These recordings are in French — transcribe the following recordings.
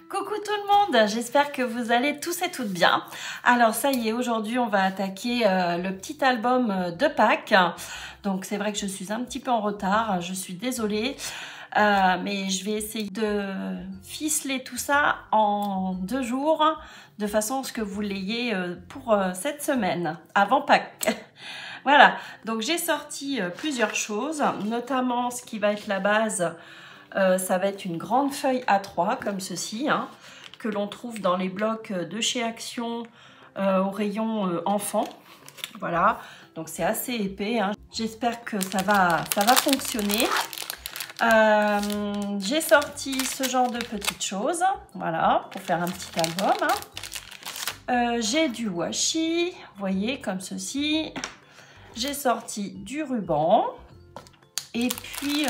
Coucou tout le monde, j'espère que vous allez tous et toutes bien. Alors ça y est, aujourd'hui on va attaquer le petit album de Pâques. Donc c'est vrai que je suis un petit peu en retard, je suis désolée. Mais je vais essayer de ficeler tout ça en 2 jours, de façon à ce que vous l'ayez pour cette semaine, avant Pâques. Voilà, donc j'ai sorti plusieurs choses, notamment ce qui va être la base. Ça va être une grande feuille A3 comme ceci, hein, que l'on trouve dans les blocs de chez Action au rayon enfant. Voilà, donc c'est assez épais, hein. J'espère que ça va fonctionner. J'ai sorti ce genre de petites choses, voilà, pour faire un petit album, hein. J'ai du washi, vous voyez, comme ceci. J'ai sorti du ruban. Et puis,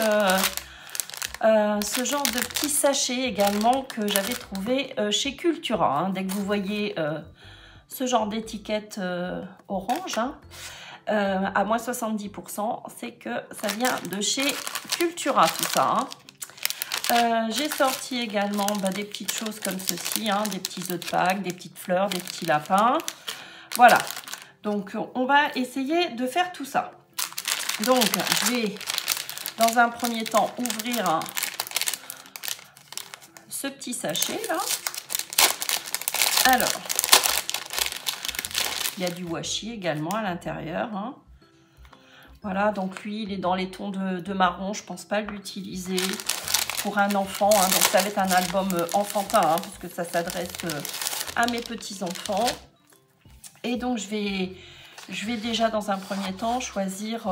ce genre de petit sachet également que j'avais trouvé chez Cultura, hein. Dès que vous voyez ce genre d'étiquette orange, hein, à moins 70%, c'est que ça vient de chez Cultura, tout ça, hein. J'ai sorti également des petites choses comme ceci, hein, des petits œufs de Pâques, des petites fleurs, des petits lapins. Voilà, donc on va essayer de faire tout ça. Donc je vais dans un premier temps ouvrir ce petit sachet là. Alors, il y a du washi également à l'intérieur, hein. Voilà, donc lui, il est dans les tons de marron. Je ne pense pas l'utiliser pour un enfant, hein. Donc ça va être un album enfantin, hein, puisque ça s'adresse à mes petits-enfants. Et donc je vais déjà dans un premier temps choisir,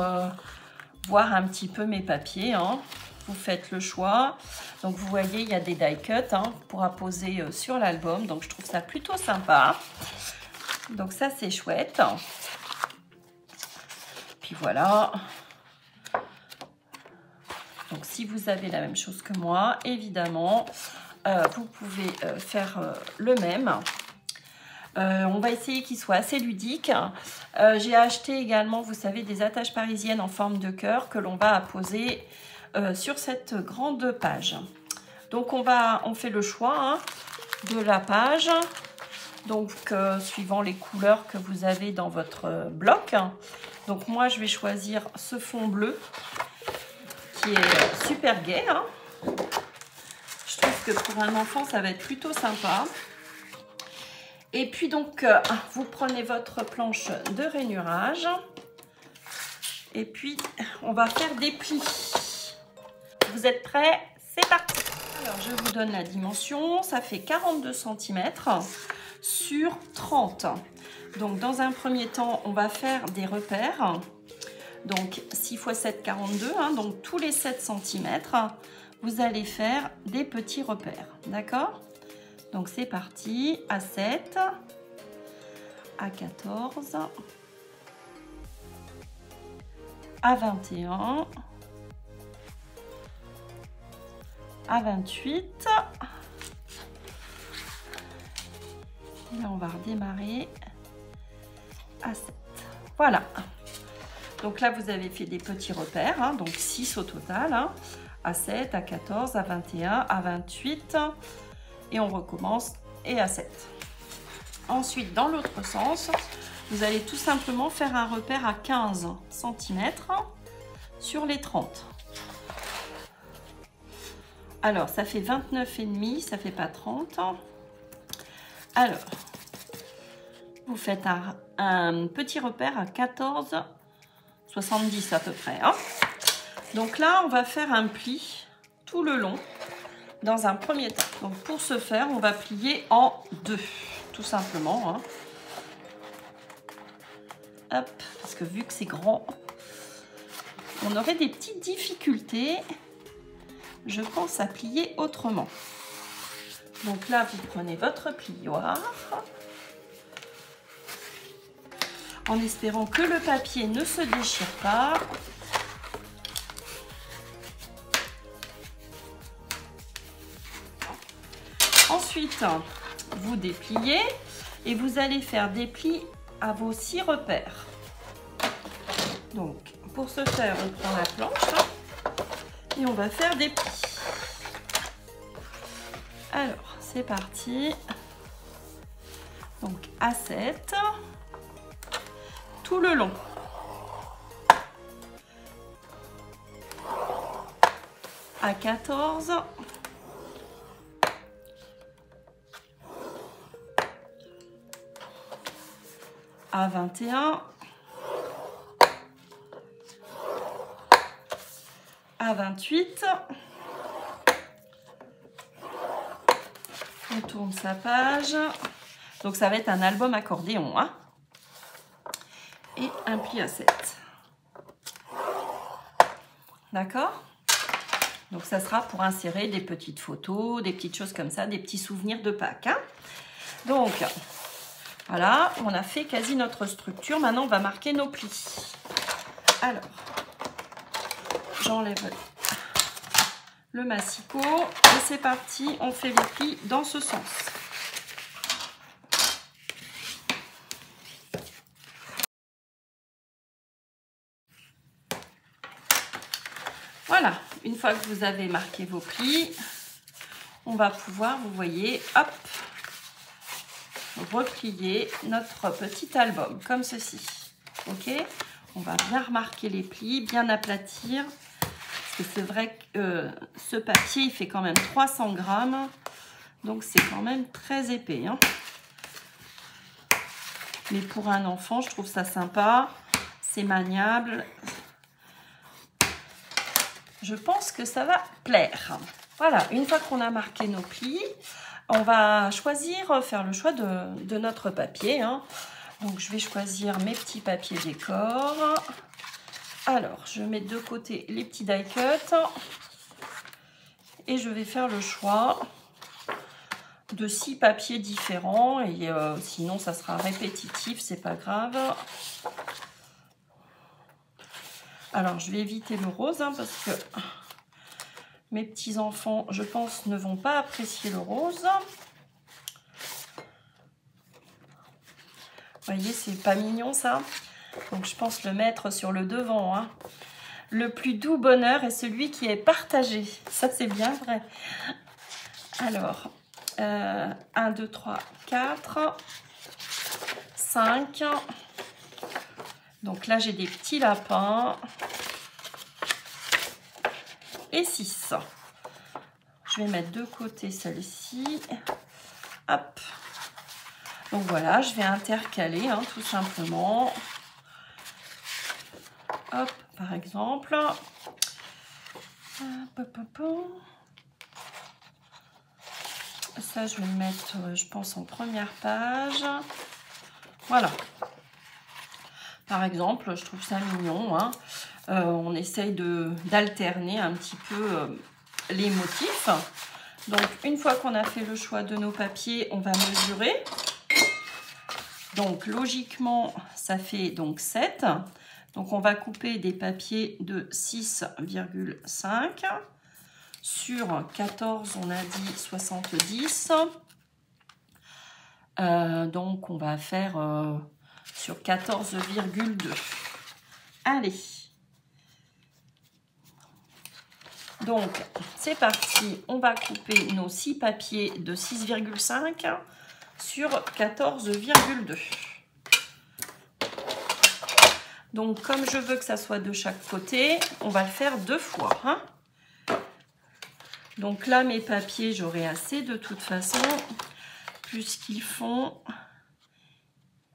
voir un petit peu mes papiers, hein. Vous faites le choix. Donc vous voyez, il y a des die cuts, hein, pour apposer sur l'album. Donc je trouve ça plutôt sympa. Donc ça, c'est chouette. Puis voilà. Donc si vous avez la même chose que moi, évidemment, vous pouvez faire le même. On va essayer qu'il soit assez ludique. J'ai acheté également, vous savez, des attaches parisiennes en forme de cœur que l'on va apposer sur cette grande page. Donc on fait le choix, hein, de la page. Donc suivant les couleurs que vous avez dans votre bloc. Donc moi je vais choisir ce fond bleu qui est super gai, hein. Je trouve que pour un enfant ça va être plutôt sympa. Et puis donc vous prenez votre planche de rainurage et puis on va faire des plis. Vous êtes prêts? C'est parti. Alors je vous donne la dimension, ça fait 42 cm sur 30. Donc dans un premier temps, on va faire des repères. Donc 6 x 7, 42, hein, donc tous les 7 cm, vous allez faire des petits repères, d'accord? Donc c'est parti, à 7, à 14, à 21, à 28. Là, on va redémarrer à 7. Voilà. Donc là, vous avez fait des petits repères, hein, donc 6 au total, hein, à 7, à 14, à 21, à 28. Et on recommence et à 7. Ensuite, dans l'autre sens, vous allez tout simplement faire un repère à 15 cm sur les 30. Alors, ça fait 29,5, ça fait pas 30. Alors, vous faites un petit repère à 14,70 à peu près, hein. Donc là, on va faire un pli tout le long dans un premier temps. Donc pour ce faire, on va plier en 2, tout simplement, hein. Hop, parce que vu que c'est grand, on aurait des petites difficultés, je pense, à plier autrement. Donc là, vous prenez votre plioir, en espérant que le papier ne se déchire pas. Ensuite, vous dépliez et vous allez faire des plis à vos 6 repères. Donc, pour ce faire, on prend la planche, hein, et on va faire des plis. Alors, c'est parti. Donc à 7, tout le long. À 14. À 21. À 28. On tourne sa page. Donc ça va être un album accordéon, hein. Et un pli à 7. D'accord? Donc ça sera pour insérer des petites photos, des petites choses comme ça, des petits souvenirs de Pâques, hein. Donc voilà, on a fait quasi notre structure. Maintenant on va marquer nos plis. Alors, j'enlève le massicot et c'est parti, on fait les plis dans ce sens. Voilà, une fois que vous avez marqué vos plis, on va pouvoir, vous voyez, hop, replier notre petit album comme ceci. Ok, on va bien remarquer les plis, bien aplatir. Parce que c'est vrai que ce papier, il fait quand même 300 grammes. Donc c'est quand même très épais, hein. Mais pour un enfant, je trouve ça sympa. C'est maniable. Je pense que ça va plaire. Voilà, une fois qu'on a marqué nos plis, on va choisir, faire le choix de notre papier, hein. Donc je vais choisir mes petits papiers décor. Alors, je mets de côté les petits die cut. Et je vais faire le choix de 6 papiers différents. Et sinon, ça sera répétitif, c'est pas grave. Alors, je vais éviter le rose, hein, parce que mes petits-enfants, je pense, ne vont pas apprécier le rose. Vous voyez, c'est pas mignon, ça. Donc, je pense le mettre sur le devant, hein. Le plus doux bonheur est celui qui est partagé. Ça, c'est bien vrai. Alors, 1, 2, 3, 4, 5. Donc là, j'ai des petits lapins. Et 6. Je vais mettre de côté celle-ci. Hop. Donc voilà, je vais intercaler, hein, tout simplement. Hop, par exemple. Ça, je vais le mettre, je pense, en première page. Voilà. Par exemple, je trouve ça mignon, hein. On essaye d'alterner un petit peu les motifs. Donc, une fois qu'on a fait le choix de nos papiers, on va mesurer. Donc, logiquement, ça fait donc 7. Donc, on va couper des papiers de 6,5 sur 14, on a dit 70. Donc, on va faire sur 14,2. Allez. Donc, c'est parti. On va couper nos 6 papiers de 6,5 sur 14,2. Donc, comme je veux que ça soit de chaque côté, on va le faire 2 fois, hein. Donc là, mes papiers, j'aurai assez de toute façon, puisqu'ils font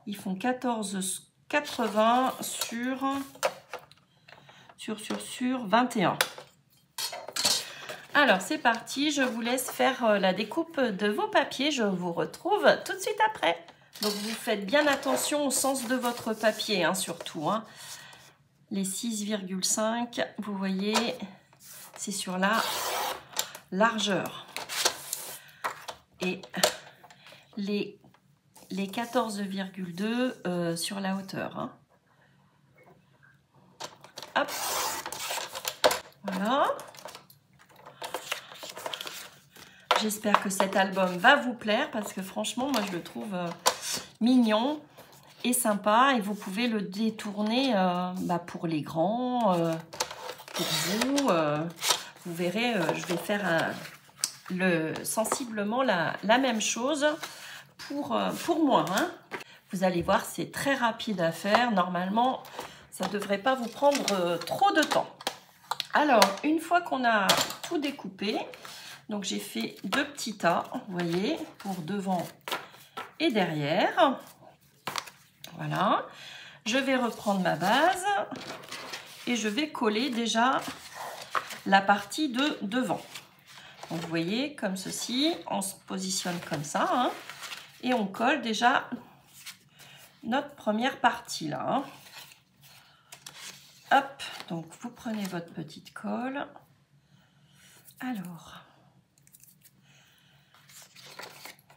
14,80 sur 21. Alors, c'est parti. Je vous laisse faire la découpe de vos papiers. Je vous retrouve tout de suite après. Donc, vous faites bien attention au sens de votre papier, hein, surtout, hein. Les 6,5, vous voyez, c'est sur la largeur. Et les 14,2 sur la hauteur, hein. Hop. Voilà. J'espère que cet album va vous plaire parce que franchement, moi, je le trouve mignon et sympa. Et vous pouvez le détourner pour les grands, pour vous. Vous verrez, je vais faire sensiblement la même chose pour moi. Hein. Vous allez voir, c'est très rapide à faire. Normalement, ça ne devrait pas vous prendre trop de temps. Alors, une fois qu'on a tout découpé, donc j'ai fait 2 petits tas, vous voyez, pour devant et derrière. Voilà. Je vais reprendre ma base et je vais coller déjà la partie de devant. Donc, vous voyez, comme ceci, on se positionne comme ça, hein, et on colle déjà notre première partie là. Hein. Hop, donc vous prenez votre petite colle. Alors,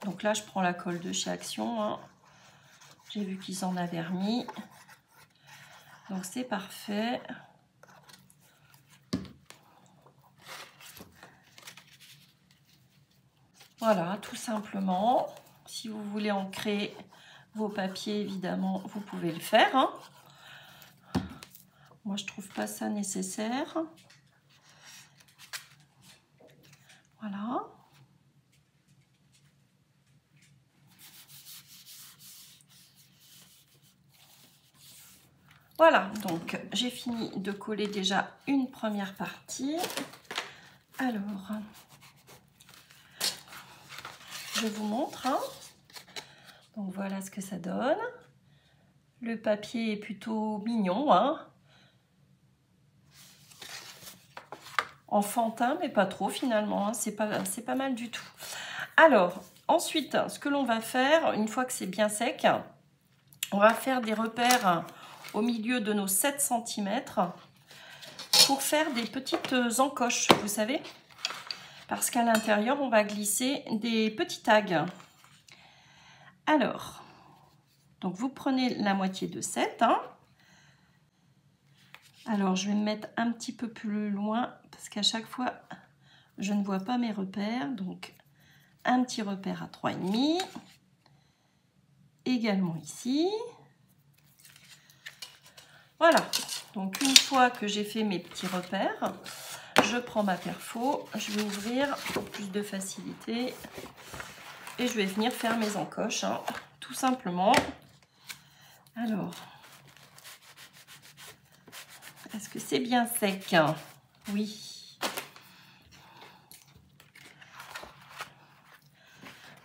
donc là, je prends la colle de chez Action. Hein. J'ai vu qu'ils en avaient remis. Donc, c'est parfait. Voilà, tout simplement. Si vous voulez ancrer vos papiers, évidemment, vous pouvez le faire. Hein. Moi, je trouve pas ça nécessaire. Voilà. Voilà, donc j'ai fini de coller déjà une première partie. Alors, je vous montre. Hein. Donc voilà ce que ça donne. Le papier est plutôt mignon. Hein. Enfantin, mais pas trop finalement. Hein. C'est pas mal du tout. Alors, ensuite, ce que l'on va faire, une fois que c'est bien sec, on va faire des repères au milieu de nos 7 cm pour faire des petites encoches, vous savez, parce qu'à l'intérieur, on va glisser des petits tags. Alors, donc vous prenez la moitié de 7. Hein. Alors, je vais me mettre un petit peu plus loin parce qu'à chaque fois, je ne vois pas mes repères. Donc, un petit repère à 3,5. Également ici. Voilà, donc une fois que j'ai fait mes petits repères, je prends ma perfo, je vais ouvrir pour plus de facilité et je vais venir faire mes encoches, hein, tout simplement. Alors, est-ce que c'est bien sec? Oui.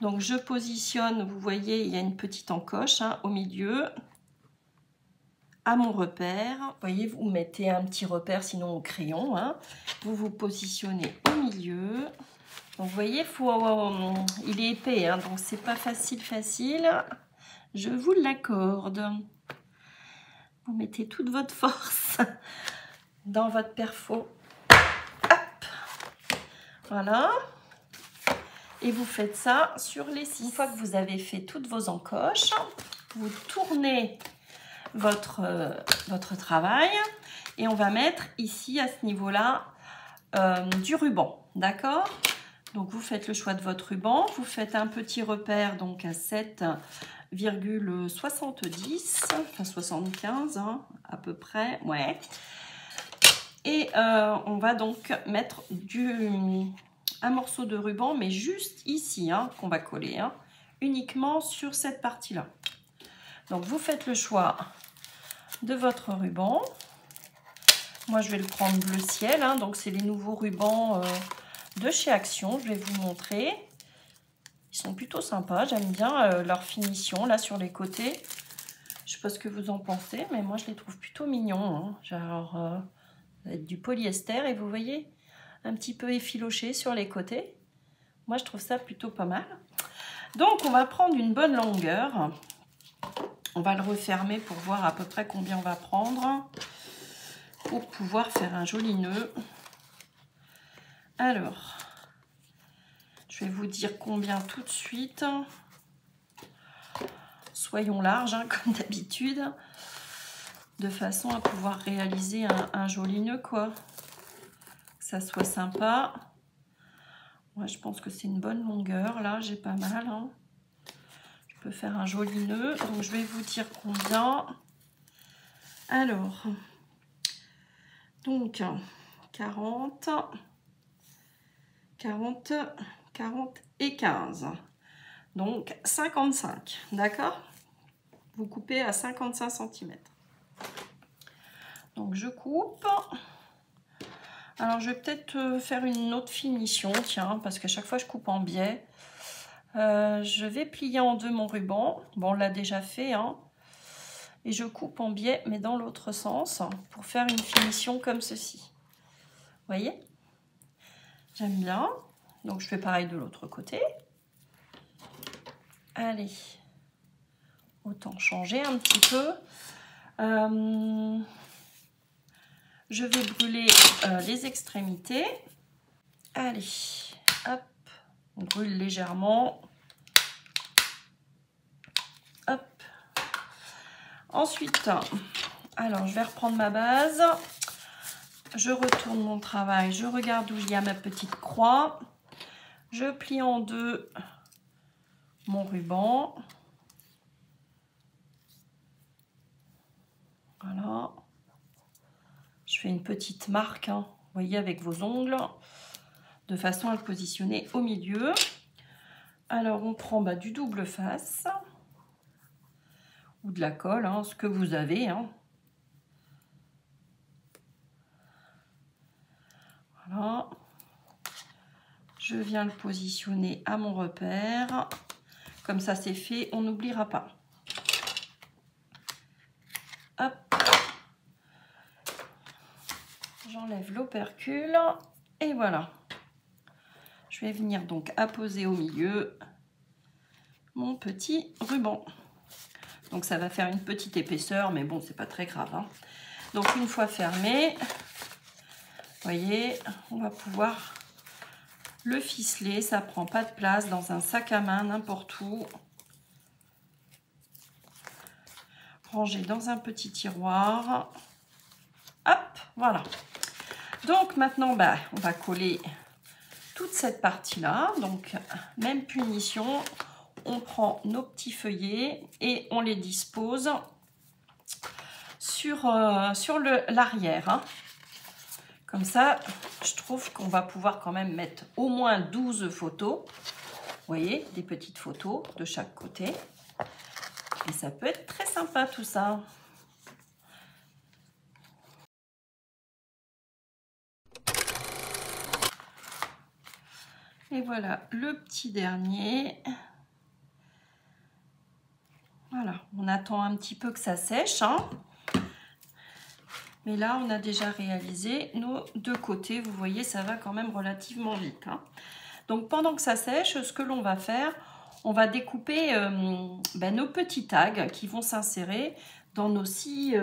Donc je positionne, vous voyez, il y a une petite encoche hein, au milieu. À mon repère, vous voyez, vous mettez un petit repère sinon au crayon, hein. Vous vous positionnez au milieu. Donc vous voyez, il est épais, hein, donc c'est pas facile, je vous l'accorde. Vous mettez toute votre force dans votre perfo. Hop, voilà. Et vous faites ça sur les 6. Une fois que vous avez fait toutes vos encoches, vous tournez votre travail et on va mettre ici à ce niveau là du ruban, d'accord. Donc vous faites le choix de votre ruban, vous faites un petit repère donc à 7,70, enfin 75 hein, à peu près, ouais. Et on va donc mettre un morceau de ruban mais juste ici hein, qu'on va coller hein, uniquement sur cette partie là. Donc vous faites le choix de votre ruban. Moi je vais le prendre bleu ciel, hein, donc c'est les nouveaux rubans de chez Action, je vais vous montrer. Ils sont plutôt sympas, j'aime bien leur finition là sur les côtés. Je sais pas ce que vous en pensez, mais moi je les trouve plutôt mignons. Hein. Genre du polyester et vous voyez un petit peu effiloché sur les côtés. Moi je trouve ça plutôt pas mal. Donc on va prendre une bonne longueur. On va le refermer pour voir à peu près combien on va prendre pour pouvoir faire un joli nœud. Alors, je vais vous dire combien tout de suite. Soyons larges, hein, comme d'habitude, de façon à pouvoir réaliser un joli nœud, quoi. Que ça soit sympa. Moi, je pense que c'est une bonne longueur. Là, j'ai pas mal. Hein. Je peux faire un joli nœud. Donc, je vais vous dire combien. Alors, donc, 40, 40, 40 et 15. Donc 55, d'accord? Vous coupez à 55 cm. Donc je coupe. Alors je vais peut-être faire une autre finition, tiens, parce qu'à chaque fois je coupe en biais. Je vais plier en deux mon ruban. Bon, on l'a déjà fait, hein. Et je coupe en biais, mais dans l'autre sens, pour faire une finition comme ceci. Vous voyez? J'aime bien. Donc je fais pareil de l'autre côté. Allez. Autant changer un petit peu. Je vais brûler les extrémités. Allez, hop, on brûle légèrement. Hop. Ensuite, alors je vais reprendre ma base. Je retourne mon travail. Je regarde où il y a ma petite croix. Je plie en deux mon ruban. Voilà. Je fais une petite marque, hein, vous voyez, avec vos ongles, de façon à le positionner au milieu. Alors, on prend du double face ou de la colle, hein, ce que vous avez. Hein. Voilà. Je viens le positionner à mon repère. Comme ça, c'est fait, on n'oubliera pas. Hop. J'enlève l'opercule et voilà. Je vais venir donc apposer au milieu mon petit ruban. Donc ça va faire une petite épaisseur, mais bon, c'est pas très grave. Hein. Donc une fois fermé, vous voyez, on va pouvoir le ficeler. Ça prend pas de place dans un sac à main, n'importe où. Ranger dans un petit tiroir. Hop, voilà. Donc maintenant, on va coller toute cette partie-là. Donc, même punition, on prend nos petits feuillets et on les dispose sur l'arrière. Hein. Comme ça, je trouve qu'on va pouvoir quand même mettre au moins 12 photos. Vous voyez, des petites photos de chaque côté. Et ça peut être très sympa tout ça. Et voilà, le petit dernier. Voilà, on attend un petit peu que ça sèche. Hein. Mais là, on a déjà réalisé nos deux côtés. Vous voyez, ça va quand même relativement vite. Hein. Donc, pendant que ça sèche, ce que l'on va faire, on va découper nos petits tags qui vont s'insérer dans nos six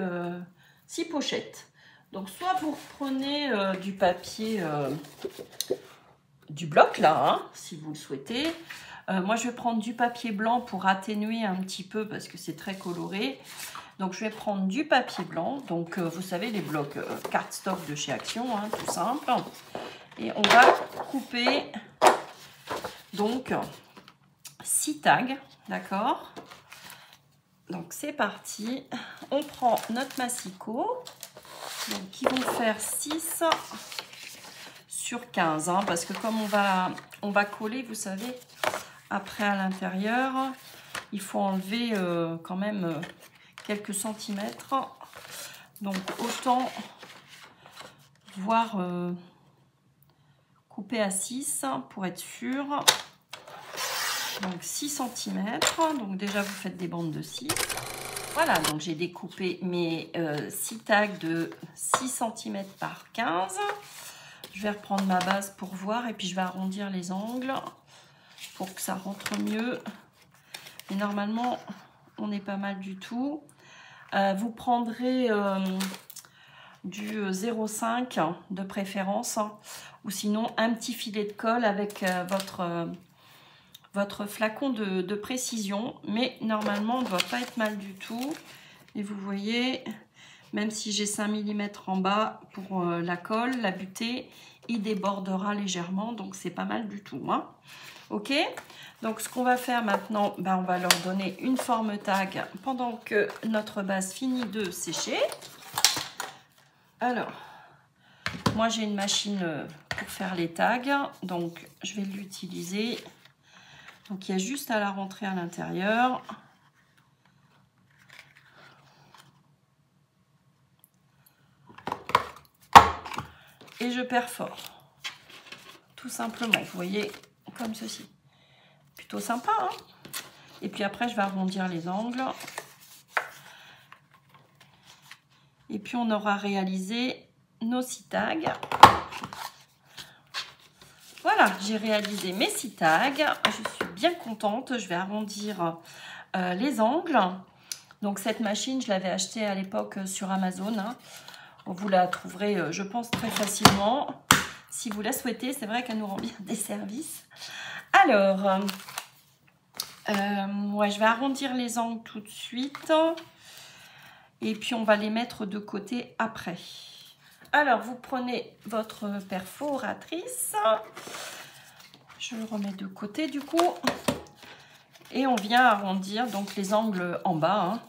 pochettes. Donc, soit vous prenez du papier... du bloc là, hein, si vous le souhaitez. Moi, je vais prendre du papier blanc pour atténuer un petit peu parce que c'est très coloré. Donc, je vais prendre du papier blanc. Donc, vous savez, les blocs cardstock de chez Action, hein, tout simple. Et on va couper donc 6 tags, d'accord? Donc, c'est parti. On prend notre massicot, donc qui vont faire 6 sur 15, hein, parce que comme on va coller, vous savez, après à l'intérieur, il faut enlever quand même quelques centimètres. Donc autant voir couper à 6 pour être sûr. Donc 6 cm. Donc déjà vous faites des bandes de 6. Voilà, donc j'ai découpé mes 6 tags de 6 cm par 15. Je vais reprendre ma base pour voir et puis je vais arrondir les angles pour que ça rentre mieux. Et normalement, on est pas mal du tout. Vous prendrez du 0,5 de préférence ou sinon un petit filet de colle avec votre flacon de précision. Mais normalement, on ne doit pas être mal du tout. Et vous voyez... Même si j'ai 5 mm en bas pour la colle, la butée, il débordera légèrement. Donc, c'est pas mal du tout. Hein. OK? Donc, ce qu'on va faire maintenant, on va leur donner une forme tag pendant que notre base finit de sécher. Alors, moi, j'ai une machine pour faire les tags. Donc, je vais l'utiliser. Donc, il y a juste à la rentrer à l'intérieur. Et je perfore. Tout simplement, vous voyez, comme ceci. Plutôt sympa, hein? Et puis après, je vais arrondir les angles. Et puis, on aura réalisé nos 6 tags. Voilà, j'ai réalisé mes 6 tags. Je suis bien contente. Je vais arrondir les angles. Donc, cette machine, je l'avais achetée à l'époque sur Amazon. Hein. Vous la trouverez, je pense, très facilement. Si vous la souhaitez, c'est vrai qu'elle nous rend bien des services. Alors, ouais, je vais arrondir les angles tout de suite. Et puis, on va les mettre de côté après. Alors, vous prenez votre perforatrice. Je le remets de côté, du coup. Et on vient arrondir donc les angles en bas, hein,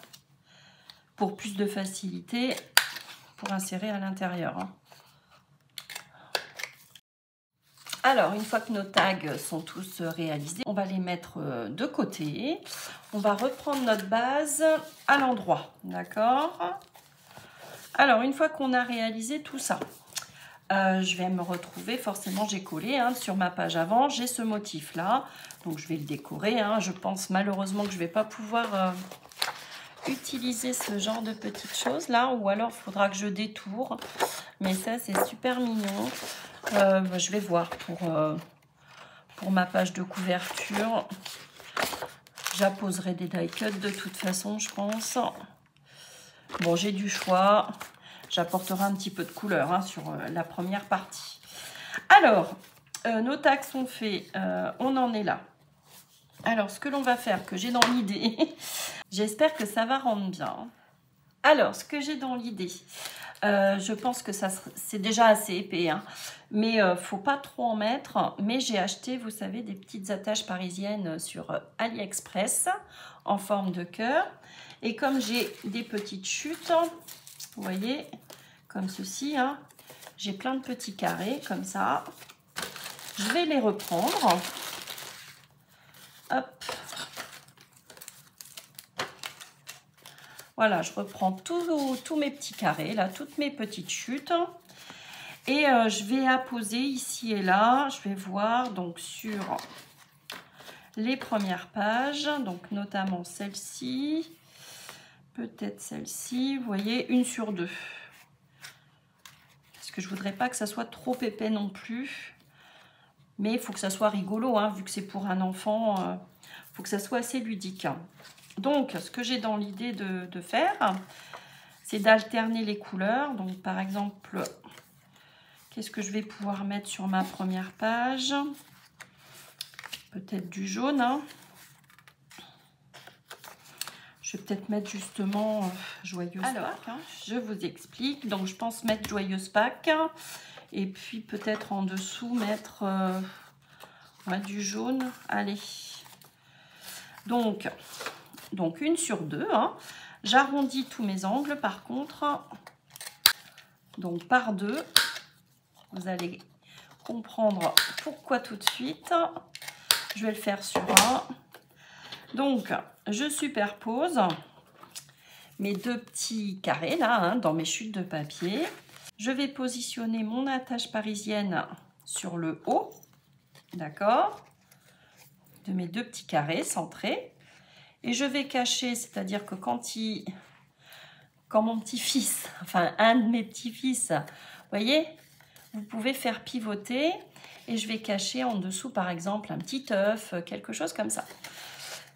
pour plus de facilité, pour insérer à l'intérieur. Hein. Alors, une fois que nos tags sont tous réalisés, on va les mettre de côté. On va reprendre notre base à l'endroit, d'accord? Alors, une fois qu'on a réalisé tout ça, je vais me retrouver, forcément j'ai collé hein, sur ma page avant, j'ai ce motif-là. Donc, je vais le décorer. Hein. Je pense malheureusement que je ne vais pas pouvoir utiliser ce genre de petites choses là, ou alors il faudra que je détourne. Mais ça, c'est super mignon. Je vais voir pour ma page de couverture. J'apposerai des die cuts de toute façon, je pense. Bon, j'ai du choix. J'apporterai un petit peu de couleur hein, sur la première partie. Alors, nos tags sont faits. On en est là. Alors, ce que l'on va faire, que j'ai dans l'idée, j'espère que ça va rendre bien. Alors, ce que j'ai dans l'idée, je pense que c'est déjà assez épais, hein, mais faut pas trop en mettre. Mais j'ai acheté, vous savez, des petites attaches parisiennes sur AliExpress en forme de cœur. Et comme j'ai des petites chutes, vous voyez, comme ceci, hein, j'ai plein de petits carrés comme ça. Je vais les reprendre. Hop. Voilà, je reprends tous mes petits carrés, là, toutes mes petites chutes. Et je vais apposer ici et là, je vais voir donc sur les premières pages, donc notamment celle-ci, peut-être celle-ci, vous voyez, 1 sur 2. Parce que je voudrais pas que ça soit trop épais non plus. Mais il faut que ça soit rigolo, hein, vu que c'est pour un enfant, il faut que ça soit assez ludique. Donc, ce que j'ai dans l'idée de faire, c'est d'alterner les couleurs. Donc, par exemple, qu'est-ce que je vais pouvoir mettre sur ma première page? Peut-être du jaune. Hein. Je vais peut-être mettre justement Joyeuse Pâques. Hein. Je vous explique. Donc, je pense mettre Joyeuse Pâques. Et puis, peut-être en dessous, mettre ouais, du jaune. Allez. Donc 1 sur 2. Hein. J'arrondis tous mes angles, par contre. Donc, par 2. Vous allez comprendre pourquoi tout de suite. Je vais le faire sur 1. Donc, je superpose mes 2 petits carrés là, hein, dans mes chutes de papier. Je vais positionner mon attache parisienne sur le haut, d'accord, de mes 2 petits carrés centrés. Et je vais cacher, c'est-à-dire que quand mon petit-fils, enfin un de mes petits-fils, vous voyez, vous pouvez faire pivoter et je vais cacher en dessous, par exemple, un petit œuf, quelque chose comme ça.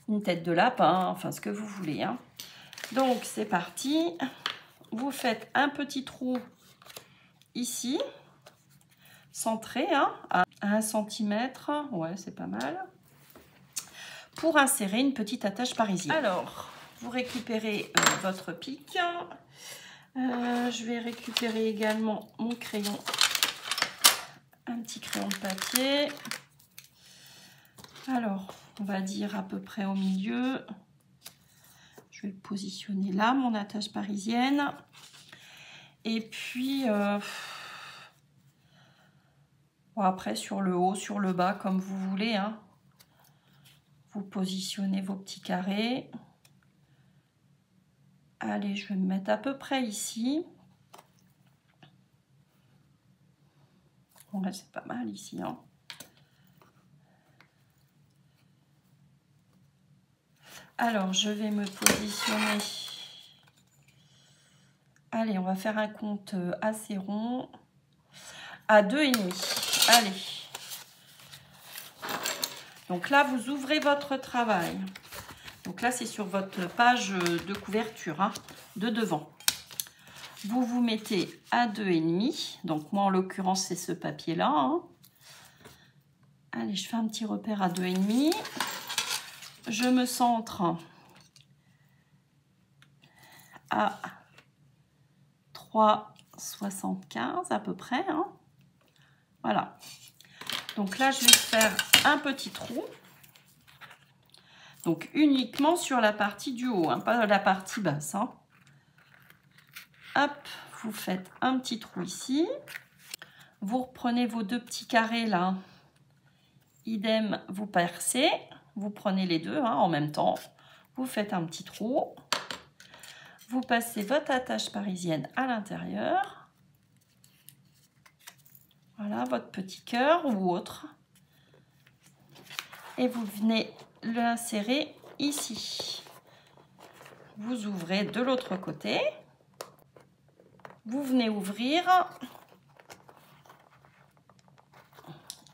Une tête de lapin, enfin ce que vous voulez. Hein. Donc, c'est parti. Vous faites un petit trou ici, centré, hein, à 1 cm. Ouais, c'est pas mal. Pour insérer une petite attache parisienne. Alors, vous récupérez votre pic. Je vais récupérer également mon crayon. Un petit crayon de papier. Alors, on va dire à peu près au milieu. Je vais le positionner là, mon attache parisienne. Et puis, Bon, après, sur le haut, sur le bas, comme vous voulez, hein. Vous positionnez vos petits carrés. Allez, je vais me mettre à peu près ici. Bon, là, c'est pas mal ici, hein. Alors, je vais me positionner. Allez, on va faire un compte assez rond. À 2,5. Allez. Donc là, vous ouvrez votre travail. Donc là, c'est sur votre page de couverture, hein, de devant. Vous vous mettez à 2,5. Donc moi, en l'occurrence, c'est ce papier-là, hein. Allez, je fais un petit repère à 2,5. Je me centre à 3,75 à peu près, hein. Voilà. Donc là, je vais faire un petit trou. Donc uniquement sur la partie du haut, hein, pas la partie basse, hein. Hop, vous faites un petit trou ici. Vous reprenez vos deux petits carrés là. Idem, vous percez. Vous prenez les deux, hein, en même temps. Vous faites un petit trou. Vous passez votre attache parisienne à l'intérieur. Voilà, votre petit cœur ou autre. Et vous venez l'insérer ici. Vous ouvrez de l'autre côté. Vous venez ouvrir.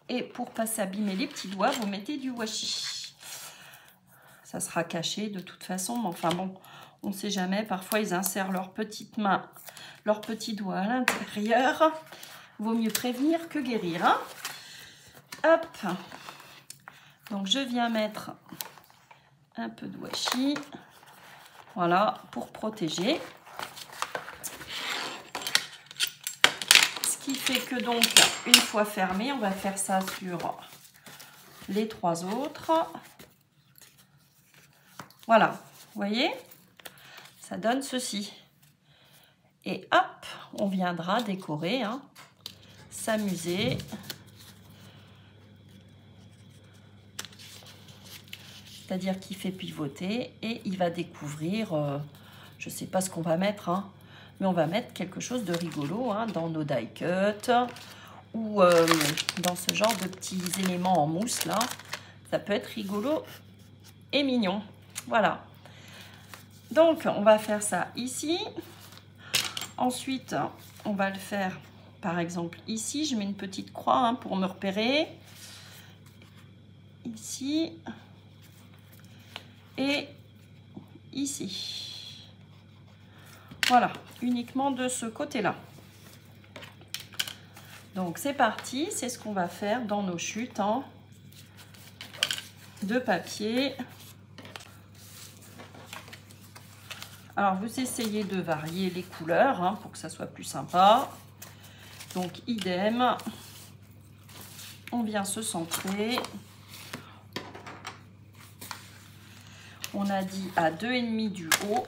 Et pour pas s'abîmer les petits doigts, vous mettez du washi. Ça sera caché de toute façon, mais enfin bon, on ne sait jamais. Parfois, ils insèrent leurs petites mains, leurs petits doigts à l'intérieur. Vaut mieux prévenir que guérir, hein. Hop. Donc, je viens mettre un peu de washi. Voilà, pour protéger. Ce qui fait que donc, une fois fermé, on va faire ça sur les trois autres. Voilà, vous voyez, ça donne ceci. Et hop, on viendra décorer, hein, s'amuser. C'est-à-dire qu'il fait pivoter et il va découvrir, je ne sais pas ce qu'on va mettre, hein, mais on va mettre quelque chose de rigolo, hein, dans nos die cuts ou dans ce genre de petits éléments en mousse là. Ça peut être rigolo et mignon. Voilà. Donc, on va faire ça ici. Ensuite, on va le faire, par exemple, ici. Je mets une petite croix, hein, pour me repérer. Ici. Et ici. Voilà, uniquement de ce côté-là. Donc, c'est parti. C'est ce qu'on va faire dans nos chutes, hein, de papier. Alors, vous essayez de varier les couleurs, hein, pour que ça soit plus sympa. Donc, idem. On vient se centrer. On a dit à 2,5 du haut.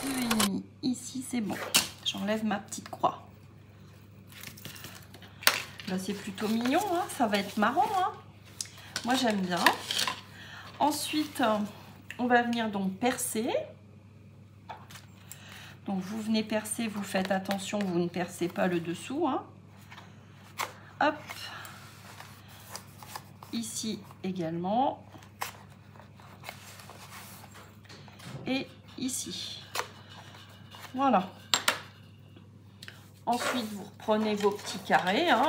2,5 ici, c'est bon. J'enlève ma petite croix. Là, c'est plutôt mignon, hein, ça va être marrant, hein. Moi, j'aime bien. Ensuite, on va venir donc percer. Donc, vous venez percer, vous faites attention, vous ne percez pas le dessous, hein. Hop. Ici également. Et ici. Voilà. Ensuite, vous reprenez vos petits carrés, hein.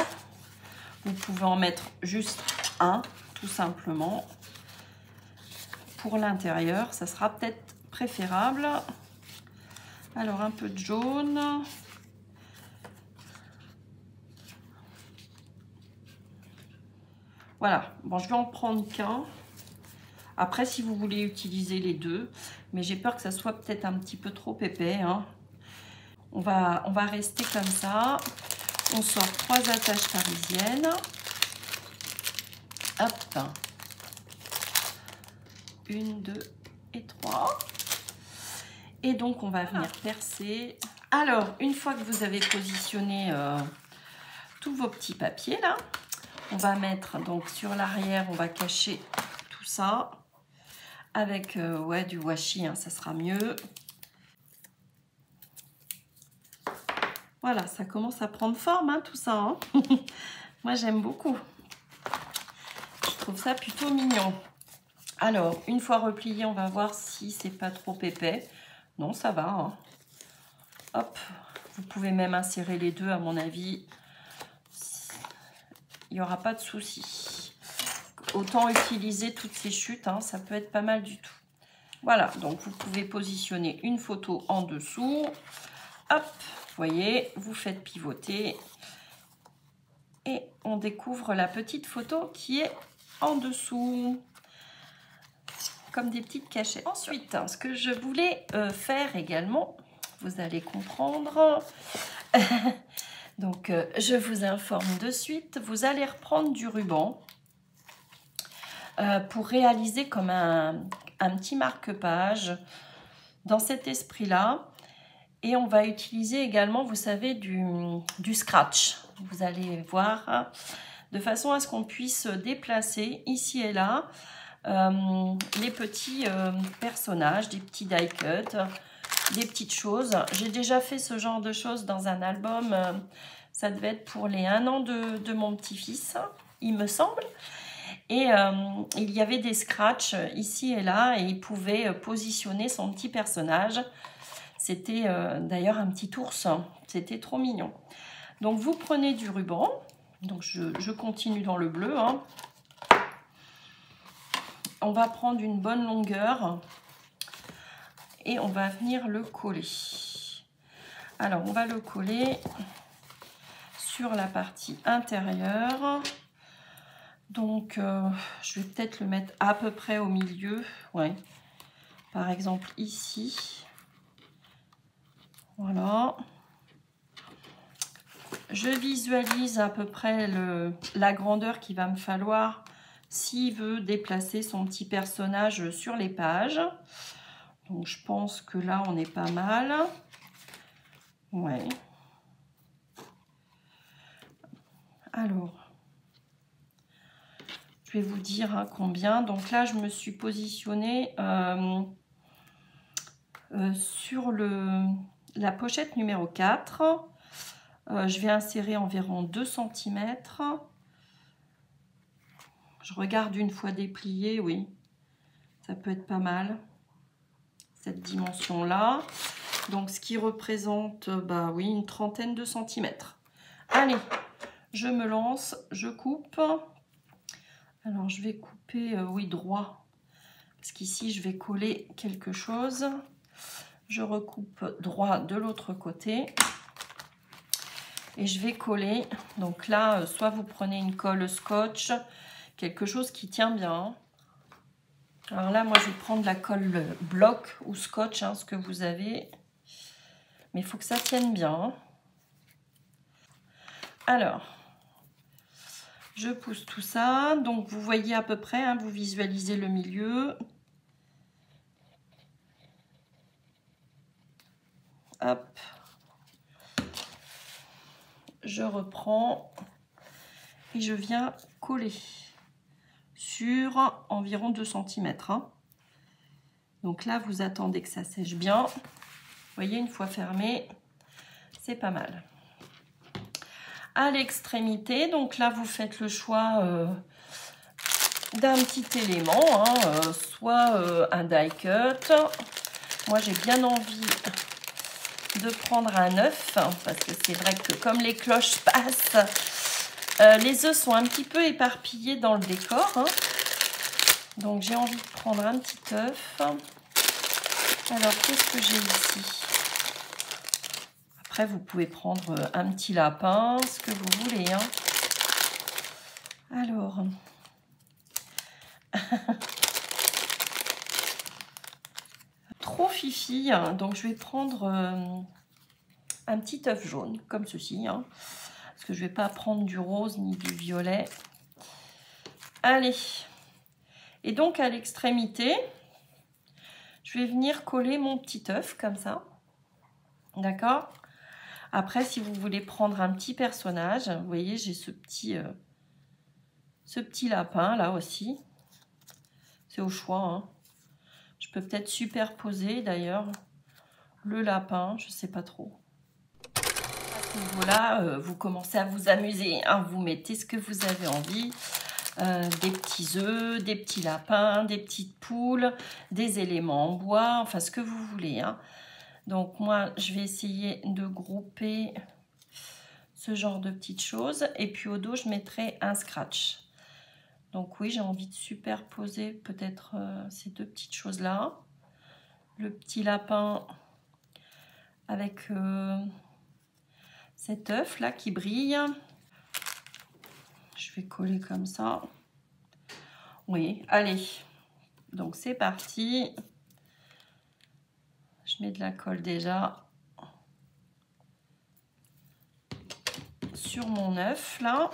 Vous pouvez en mettre juste un, tout simplement. Pour l'intérieur, ça sera peut-être préférable. Alors, un peu de jaune. Voilà. Bon, je vais en prendre qu'un. Après, si vous voulez utiliser les deux, mais j'ai peur que ça soit peut-être un petit peu trop épais, hein. On va rester comme ça. On sort 3 attaches parisiennes. Hop. 1, 2 et 3. Et donc, on va venir percer. Alors, une fois que vous avez positionné tous vos petits papiers, là, On va mettre donc sur l'arrière, on va cacher tout ça avec ouais, du washi, hein, ça sera mieux. Voilà, ça commence à prendre forme, hein, tout ça. Hein. Moi, j'aime beaucoup. Je trouve ça plutôt mignon. Alors, une fois replié, on va voir si c'est pas trop épais. Non, ça va. Hein. Hop, vous pouvez même insérer les deux, à mon avis. Il n'y aura pas de souci. Autant utiliser toutes ces chutes, hein, ça peut être pas mal du tout. Voilà, donc vous pouvez positionner une photo en dessous. Hop, vous voyez, vous faites pivoter. Et on découvre la petite photo qui est en dessous. Comme des petites cachettes. Ensuite, ce que je voulais faire également, vous allez comprendre. Donc, je vous informe de suite. Vous allez reprendre du ruban pour réaliser comme un petit marque-page dans cet esprit-là. Et on va utiliser également, vous savez, du scratch. Vous allez voir, hein, de façon à ce qu'on puisse déplacer ici et là les petits personnages, des petits die cuts, des petites choses. J'ai déjà fait ce genre de choses dans un album. Ça devait être pour les 1 an de mon petit-fils, il me semble. Et il y avait des scratchs ici et là et il pouvait positionner son petit personnage. C'était d'ailleurs un petit ours. C'était trop mignon. Donc vous prenez du ruban. Donc je continue dans le bleu. Hein. On va prendre une bonne longueur et on va venir le coller. Alors, on va le coller sur la partie intérieure. Donc, je vais peut-être le mettre à peu près au milieu. Ouais. Par exemple, ici. Voilà. Je visualise à peu près la grandeur qu'il va me falloir s'il veut déplacer son petit personnage sur les pages. Donc, je pense que là, on est pas mal. Ouais. Alors, je vais vous dire hein, combien. Donc là, je me suis positionnée sur la pochette numéro 4. Je vais insérer environ 2 cm. Je regarde une fois déplié, oui. Ça peut être pas mal, cette dimension-là. Donc, ce qui représente, bah oui, une trentaine de centimètres. Allez, je me lance, je coupe. Alors, je vais couper, oui, droit. Parce qu'ici, je vais coller quelque chose. Je recoupe droit de l'autre côté. Et je vais coller. Donc là, soit vous prenez une colle scotch, quelque chose qui tient bien. Alors là, moi, je vais prendre la colle bloc ou scotch, hein, ce que vous avez. Mais il faut que ça tienne bien. Alors, je pousse tout ça. Donc, vous voyez à peu près, hein, vous visualisez le milieu. Hop. Je reprends et je viens coller sur environ 2 cm. Hein. Donc là, vous attendez que ça sèche bien. Vous voyez, une fois fermé, c'est pas mal. À l'extrémité, donc là, vous faites le choix d'un petit élément, hein, soit un die cut. Moi, j'ai bien envie de prendre un œuf, parce que c'est vrai que comme les cloches passent, les œufs sont un petit peu éparpillés dans le décor. Hein. Donc, j'ai envie de prendre un petit œuf. Alors, qu'est-ce que j'ai ici? Après, vous pouvez prendre un petit lapin, ce que vous voulez. Hein. Alors, trop fifi, hein. Donc je vais prendre un petit œuf jaune, comme ceci. Hein. Parce que je ne vais pas prendre du rose ni du violet. Allez. Et donc, à l'extrémité, je vais venir coller mon petit œuf, comme ça. D'accord? Après, si vous voulez prendre un petit personnage, vous voyez, j'ai ce petit ce petit lapin là aussi. C'est au choix, hein. Je peux peut-être superposer d'ailleurs le lapin, je sais pas trop. À ce niveau-là, vous commencez à vous amuser, hein. Vous mettez ce que vous avez envie. Des petits œufs, des petits lapins, des petites poules, des éléments en bois, enfin ce que vous voulez, hein. Donc moi, je vais essayer de grouper ce genre de petites choses. Et puis au dos, je mettrai un scratch. Donc oui, j'ai envie de superposer peut-être ces deux petites choses-là. Le petit lapin avec cet œuf-là qui brille. Je vais coller comme ça. Oui, allez. Donc c'est parti. Je mets de la colle déjà sur mon œuf là.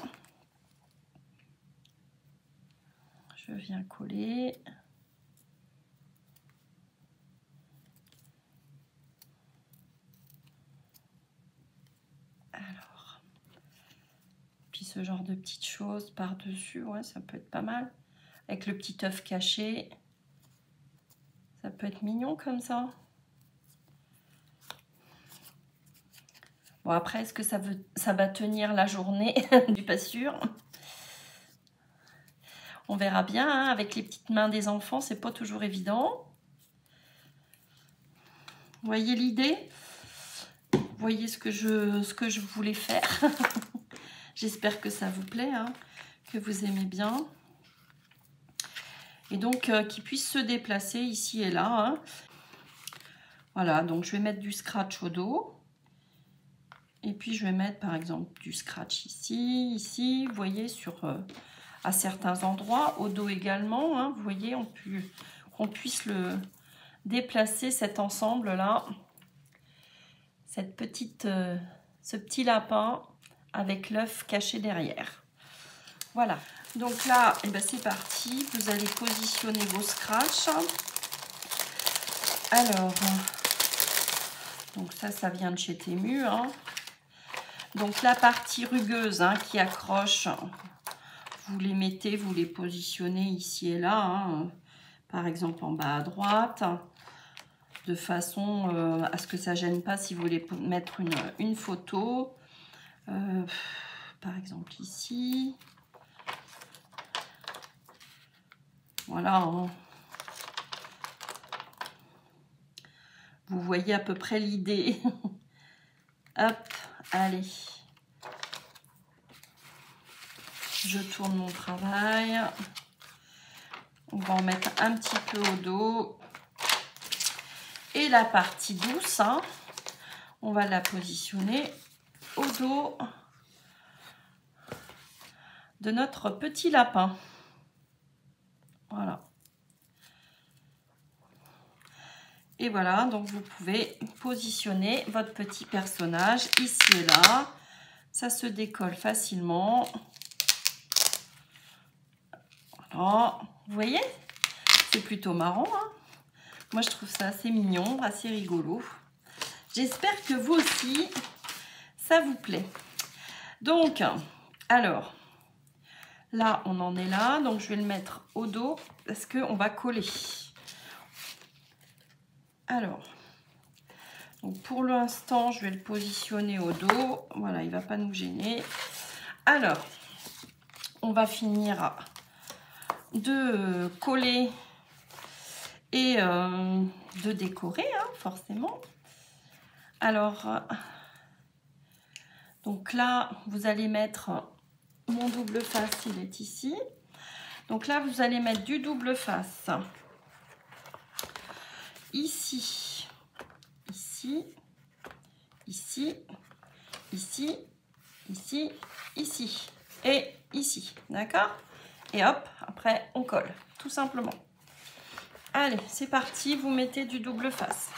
Je viens coller. Alors, puis ce genre de petites choses par-dessus, ouais, ça peut être pas mal. Avec le petit œuf caché, ça peut être mignon comme ça. Bon, après, est-ce que ça va tenir la journée? Je suis pas sûre. On verra bien, hein. Avec les petites mains des enfants, c'est pas toujours évident. Vous voyez l'idée? Vous voyez ce que je voulais faire? J'espère que ça vous plaît, hein, que vous aimez bien. Et donc, qu'il puisse se déplacer ici et là, hein. Voilà, donc je vais mettre du scratch au dos. Et puis, je vais mettre, par exemple, du scratch ici, ici. Vous voyez, à certains endroits, au dos également, hein, vous voyez, qu'on puisse le déplacer, cet ensemble-là. Ce petit lapin avec l'œuf caché derrière. Voilà. Donc là, eh ben c'est parti. Vous allez positionner vos scratchs. Alors, donc ça vient de chez Temu, hein. Donc la partie rugueuse, hein, qui accroche, vous les mettez, vous les positionnez ici et là, hein, par exemple en bas à droite, de façon à ce que ça gêne pas si vous voulez mettre une photo. Par exemple ici. Voilà, hein. Vous voyez à peu près l'idée. Hop, allez. Je tourne mon travail. On va en mettre un petit peu au dos. Et la partie douce, hein, on va la positionner au dos de notre petit lapin. Voilà. Et voilà, donc vous pouvez positionner votre petit personnage ici et là. Ça se décolle facilement. Voilà, vous voyez, c'est plutôt marrant, hein. Moi, je trouve ça assez mignon, assez rigolo. J'espère que vous aussi, ça vous plaît. Donc, alors, là, on en est là. Donc, je vais le mettre au dos parce qu'on va coller. Alors, donc pour l'instant, je vais le positionner au dos. Voilà, il ne va pas nous gêner. Alors, on va finir de coller et de décorer, hein, forcément. Alors, donc là, vous allez mettre mon double face, il est ici. Donc là, vous allez mettre du double face. Ici, ici, ici, ici, ici, ici et ici, d'accord? Et hop, après on colle, tout simplement. Allez, c'est parti, vous mettez du double face.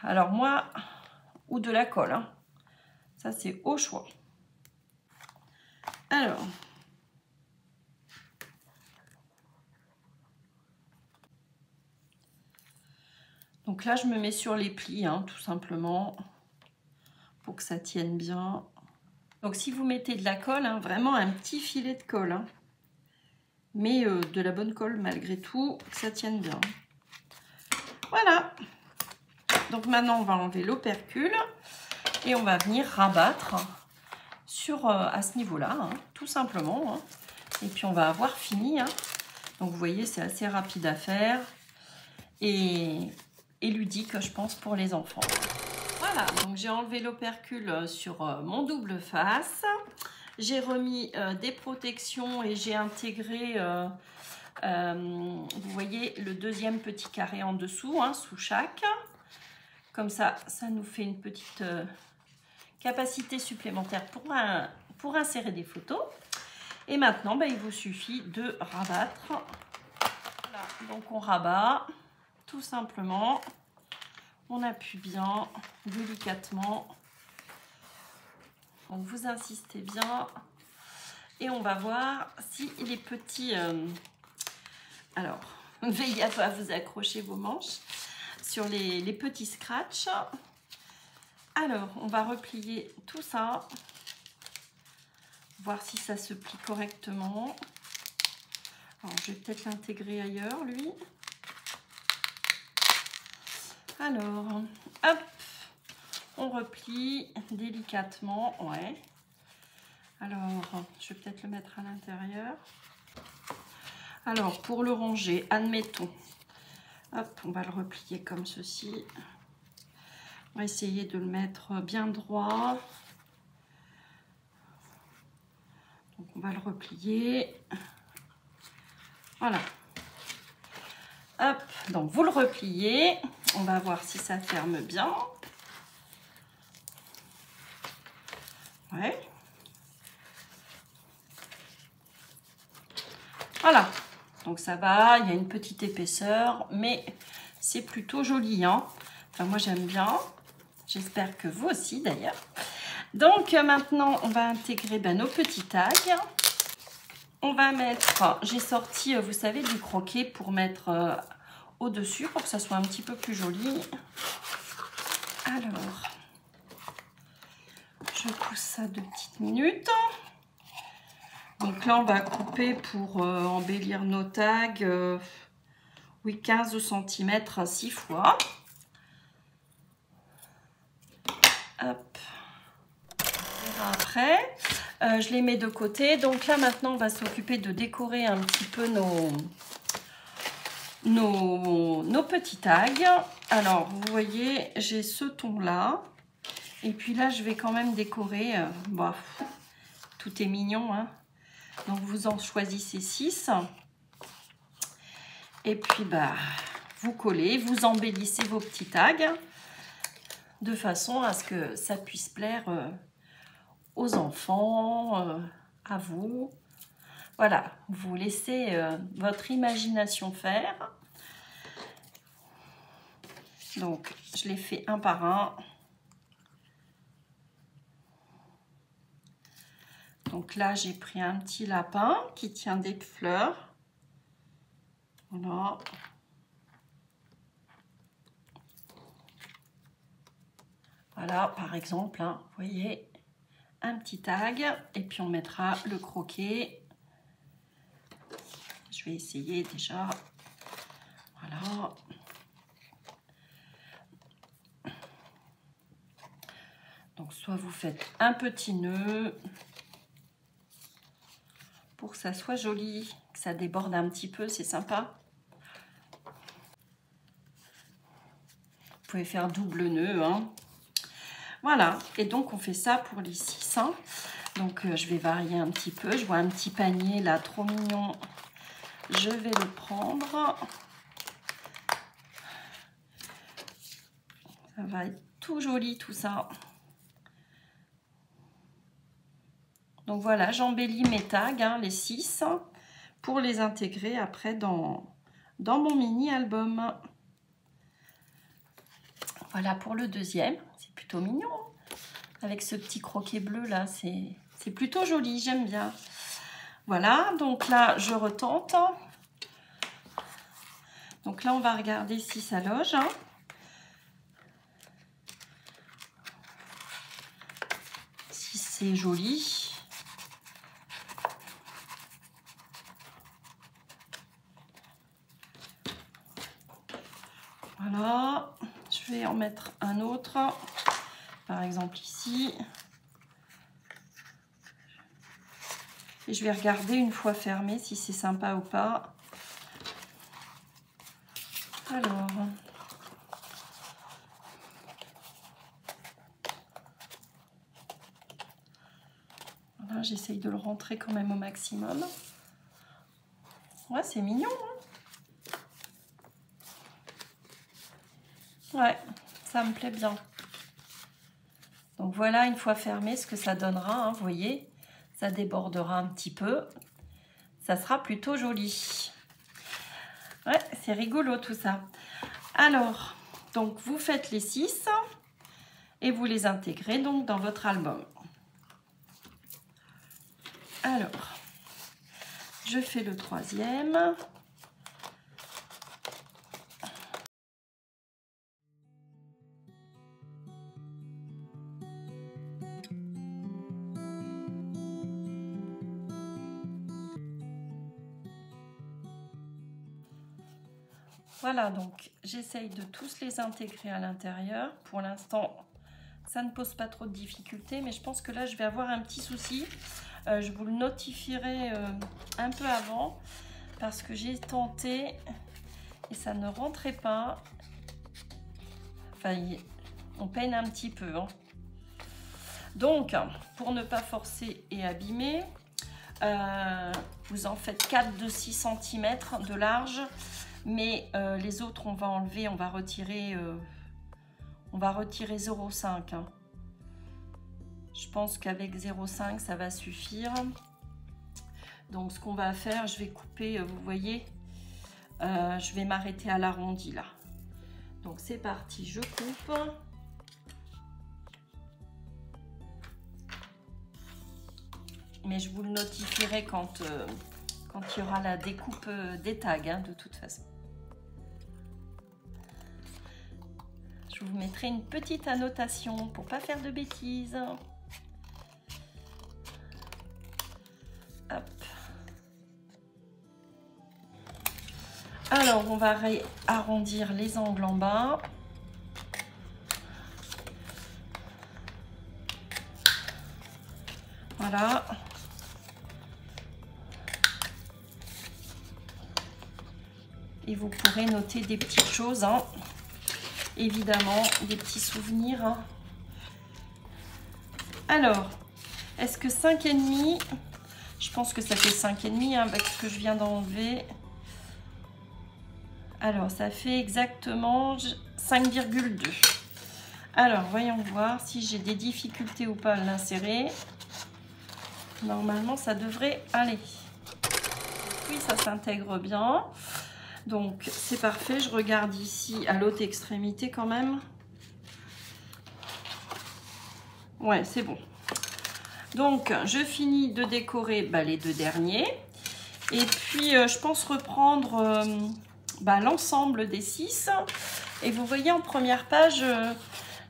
Alors moi, ou de la colle, hein. Ça c'est au choix. Alors, donc là je me mets sur les plis, hein, tout simplement, pour que ça tienne bien. Donc si vous mettez de la colle, hein, vraiment un petit filet de colle, hein, mais de la bonne colle malgré tout, que ça tienne bien. Voilà. Donc maintenant on va enlever l'opercule et on va venir rabattre sur à ce niveau-là, hein, tout simplement. Hein. Et puis on va avoir fini. Hein. Donc vous voyez, c'est assez rapide à faire et ludique, je pense, pour les enfants. Voilà, donc j'ai enlevé l'opercule sur mon double face. J'ai remis des protections et j'ai intégré, vous voyez, le deuxième petit carré en dessous, hein, sous chaque. Comme ça, ça nous fait une petite capacité supplémentaire pour insérer des photos. Et maintenant, bah, il vous suffit de rabattre. Voilà, donc on rabat tout simplement. On appuie bien, délicatement. Donc vous insistez bien. Et on va voir si les petits... alors, veillez à pas vous accrocher vos manches sur les petits scratchs. Alors, on va replier tout ça. Voir si ça se plie correctement. Alors, je vais peut-être l'intégrer ailleurs, lui. Alors, hop, on replie délicatement, ouais. Alors, je vais peut-être le mettre à l'intérieur. Alors, pour le ranger, admettons, hop, on va le replier comme ceci. On va essayer de le mettre bien droit. Donc, on va le replier. Voilà. Hop, donc vous le repliez. On va voir si ça ferme bien. Ouais. Voilà. Donc ça va, il y a une petite épaisseur, mais c'est plutôt joli. Hein. Enfin, moi j'aime bien. J'espère que vous aussi d'ailleurs. Donc maintenant, on va intégrer nos petits tags. On va mettre, j'ai sorti, vous savez, du croquet pour mettre au-dessus, pour que ça soit un petit peu plus joli. Alors, je pousse ça 2 petites minutes. Donc là, on va couper pour embellir nos tags, oui, 15 cm 6 fois. Hop. Après, je les mets de côté. Donc là, maintenant, on va s'occuper de décorer un petit peu nos petits tags. Alors, vous voyez, j'ai ce ton-là. Et puis là, je vais quand même décorer. Bon, tout est mignon, hein. Donc, vous en choisissez 6. Et puis, bah, vous collez, vous embellissez vos petits tags de façon à ce que ça puisse plaire aux enfants, à vous. Voilà, vous laissez votre imagination faire. Donc, je les fais un par un. Donc là, j'ai pris un petit lapin qui tient des fleurs. Voilà. Voilà, par exemple, hein, vous voyez, un petit tag. Et puis, on mettra le croquet. Je vais essayer déjà. Voilà. Donc, soit vous faites un petit nœud pour que ça soit joli, que ça déborde un petit peu, c'est sympa. Vous pouvez faire double nœud, hein. Voilà, et donc on fait ça pour les 6. Hein. Donc je vais varier un petit peu. Je vois un petit panier là, trop mignon. Je vais le prendre. Ça va être tout joli tout ça. Donc voilà, j'embellis mes tags, hein, les 6, pour les intégrer après dans mon mini album. Voilà pour le deuxième. C'est plutôt mignon. Avec ce petit croquet bleu là, c'est plutôt joli, j'aime bien. Voilà, donc là, je retente. Donc là, on va regarder si ça loge. Hein. Si c'est joli. Voilà, je vais en mettre un autre, par exemple ici. Et je vais regarder une fois fermé si c'est sympa ou pas. Alors, voilà, j'essaye de le rentrer quand même au maximum. Ouais, c'est mignon, hein? Ouais, ça me plaît bien. Donc voilà, une fois fermé, ce que ça donnera, hein, vous voyez, ça débordera un petit peu. Ça sera plutôt joli. Ouais, c'est rigolo tout ça. Alors, donc vous faites les 6 et vous les intégrez donc dans votre album. Alors, je fais le 3e. Voilà, donc j'essaye de tous les intégrer à l'intérieur. Pour l'instant, ça ne pose pas trop de difficultés, mais je pense que là, je vais avoir un petit souci. Je vous le notifierai un peu avant parce que j'ai tenté et ça ne rentrait pas. Enfin, on peine un petit peu, hein. Donc, pour ne pas forcer et abîmer, vous en faites 4 de 6 cm de large. Mais les autres, on va enlever, on va retirer 0,5. Hein. Je pense qu'avec 0,5, ça va suffire. Donc, ce qu'on va faire, je vais couper, vous voyez, je vais m'arrêter à l'arrondi là. Donc, c'est parti, je coupe. Mais je vous le notifierai quand il y aura la découpe des tags, hein, de toute façon. Je vous mettrai une petite annotation pour ne pas faire de bêtises. Hop. Alors, on va arrondir les angles en bas. Voilà. Et vous pourrez noter des petites choses, hein. Évidemment, des petits souvenirs. Hein. Alors, est-ce que 5,5? Je pense que ça fait 5,5 hein, avec ce que je viens d'enlever. Alors, ça fait exactement 5,2. Alors, voyons voir si j'ai des difficultés ou pas à l'insérer. Normalement, ça devrait aller. Oui, ça s'intègre bien. Donc, c'est parfait. Je regarde ici à l'autre extrémité quand même. Ouais, c'est bon. Donc, je finis de décorer les 2 derniers. Et puis, je pense reprendre l'ensemble des 6. Et vous voyez, en première page,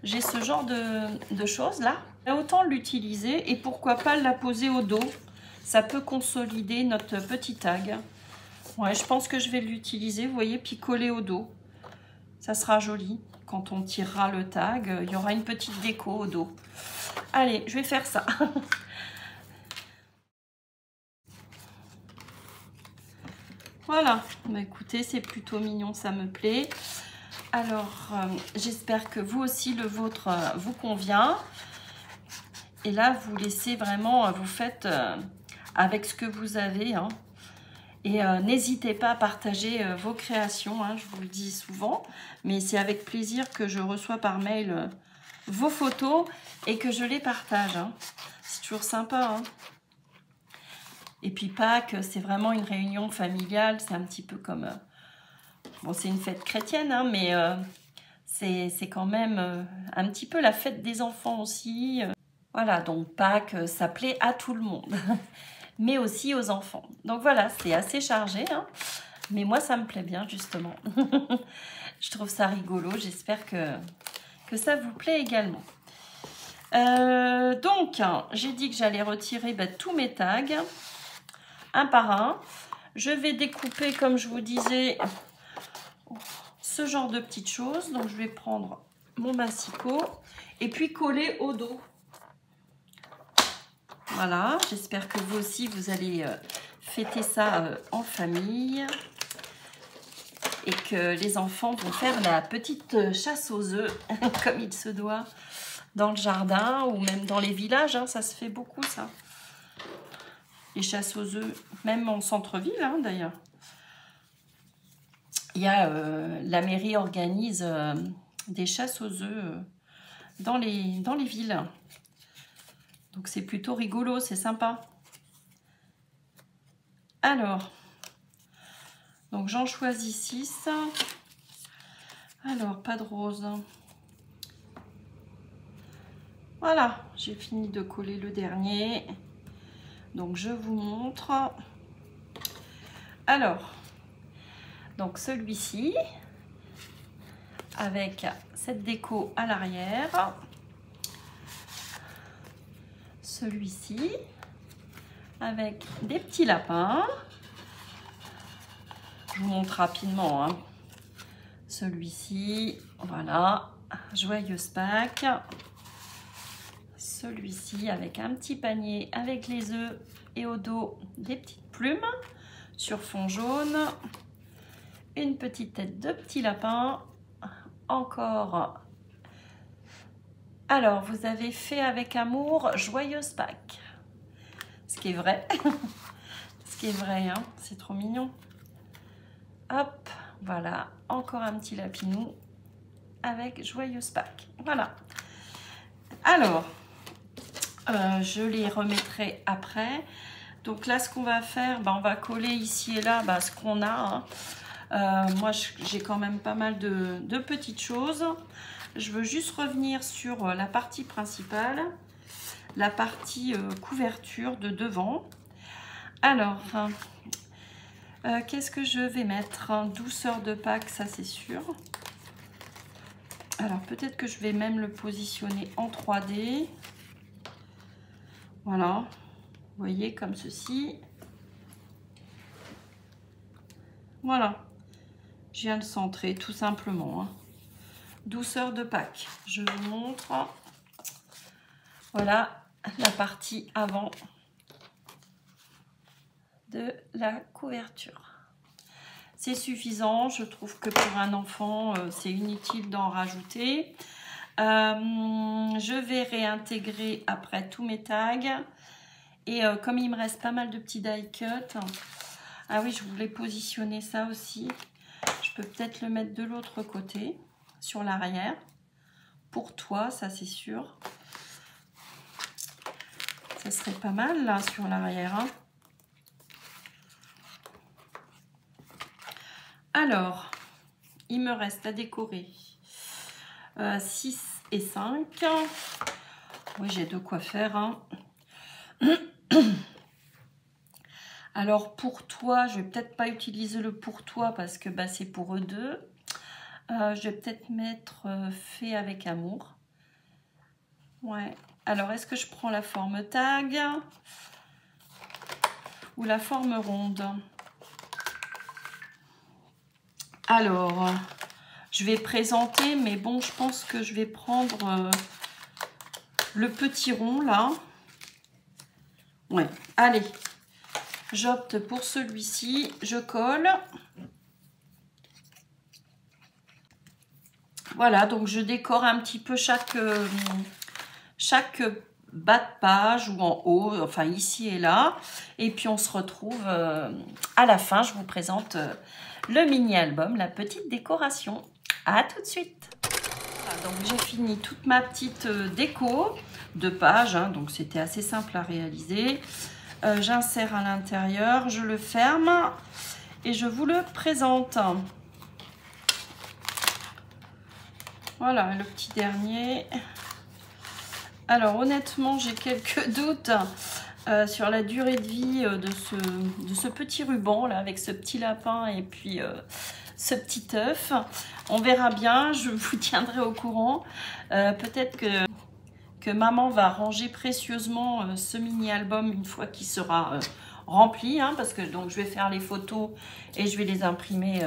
j'ai ce genre de choses là. Autant l'utiliser et pourquoi pas la poser au dos. Ça peut consolider notre petit tag. Ouais, je pense que je vais l'utiliser, vous voyez, puis coller au dos. Ça sera joli. Quand on tirera le tag, il y aura une petite déco au dos. Allez, je vais faire ça. Voilà. Bah, écoutez, c'est plutôt mignon, ça me plaît. Alors, j'espère que vous aussi, le vôtre vous convient. Et là, vous laissez vraiment, vous faites avec ce que vous avez, hein. Et n'hésitez pas à partager vos créations, hein, je vous le dis souvent. Mais c'est avec plaisir que je reçois par mail vos photos et que je les partage. Hein. C'est toujours sympa. Hein. Et puis Pâques, c'est vraiment une réunion familiale. C'est un petit peu comme... bon, c'est une fête chrétienne, hein, mais c'est quand même un petit peu la fête des enfants aussi. Voilà, donc Pâques, ça plaît à tout le monde. Mais aussi aux enfants. Donc voilà, c'est assez chargé, hein, mais moi ça me plaît bien justement. Je trouve ça rigolo, j'espère que ça vous plaît également. Donc, j'ai dit que j'allais retirer tous mes tags, un par un. Je vais découper, comme je vous disais, ce genre de petites choses. Donc, je vais prendre mon massicot et puis coller au dos. Voilà, j'espère que vous aussi, vous allez fêter ça en famille. Et que les enfants vont faire la petite chasse aux œufs, comme il se doit, dans le jardin ou même dans les villages. Hein, ça se fait beaucoup, ça. Les chasses aux œufs, même en centre-ville, hein, d'ailleurs. Il y a, la mairie organise des chasses aux œufs dans les villes. Donc, c'est plutôt rigolo, c'est sympa. Alors... Donc, j'en choisis 6. Alors, pas de rose. Voilà, j'ai fini de coller le dernier. Donc, je vous montre. Alors, donc celui-ci, avec cette déco à l'arrière. Celui-ci, avec des petits lapins. Je vous montre rapidement. Hein. Celui-ci, voilà, joyeuse Pâques. Celui-ci avec un petit panier avec les œufs et au dos des petites plumes sur fond jaune. Une petite tête de petit lapin. Encore. Alors, vous avez fait avec amour joyeuse Pâques. Ce qui est vrai. Ce qui est vrai, hein, c'est trop mignon. Hop, voilà, encore un petit lapinou avec joyeuse Pâques. Voilà. Alors, je les remettrai après. Donc là, ce qu'on va faire, on va coller ici et là ce qu'on a. Hein. Moi, j'ai quand même pas mal de petites choses. Je veux juste revenir sur la partie principale, la partie couverture de devant. Alors... qu'est-ce que je vais mettre? Douceur de Pâques, ça c'est sûr. Alors peut-être que je vais même le positionner en 3D. Voilà. Vous voyez, comme ceci. Voilà. Je viens de centrer tout simplement. Hein. Douceur de Pâques. Je vous montre. Voilà la partie avant de la couverture. C'est suffisant, je trouve que pour un enfant, c'est inutile d'en rajouter. Je vais réintégrer après tous mes tags. Et comme il me reste pas mal de petits die cut, ah oui, je voulais positionner ça aussi. Je peux peut-être le mettre de l'autre côté, sur l'arrière. Pour toi, ça c'est sûr. Ça serait pas mal là, sur l'arrière. Hein. Alors, il me reste à décorer 6 et 5. Oui, j'ai de quoi faire. Hein. Alors, pour toi, je vais peut-être pas utiliser le pour toi parce que c'est pour eux deux. Je vais peut-être mettre fait avec amour. Ouais. Alors, est-ce que je prends la forme tag ou la forme ronde? Alors, je vais présenter, mais bon, je pense que je vais prendre le petit rond, là. Ouais, allez. J'opte pour celui-ci. Je colle. Voilà, donc je décore un petit peu chaque bas de page ou en haut, enfin ici et là. Et puis, on se retrouve à la fin. Je vous présente... le mini-album, la petite décoration. À tout de suite. Voilà, donc j'ai fini toute ma petite déco de page, hein, donc c'était assez simple à réaliser. J'insère à l'intérieur, je le ferme et je vous le présente. Voilà, le petit dernier. Alors honnêtement, j'ai quelques doutes sur la durée de vie de ce petit ruban là, avec ce petit lapin et puis ce petit œuf. On verra bien, je vous tiendrai au courant. Peut-être que que maman va ranger précieusement ce mini-album une fois qu'il sera rempli, hein, parce que donc je vais faire les photos et je vais les imprimer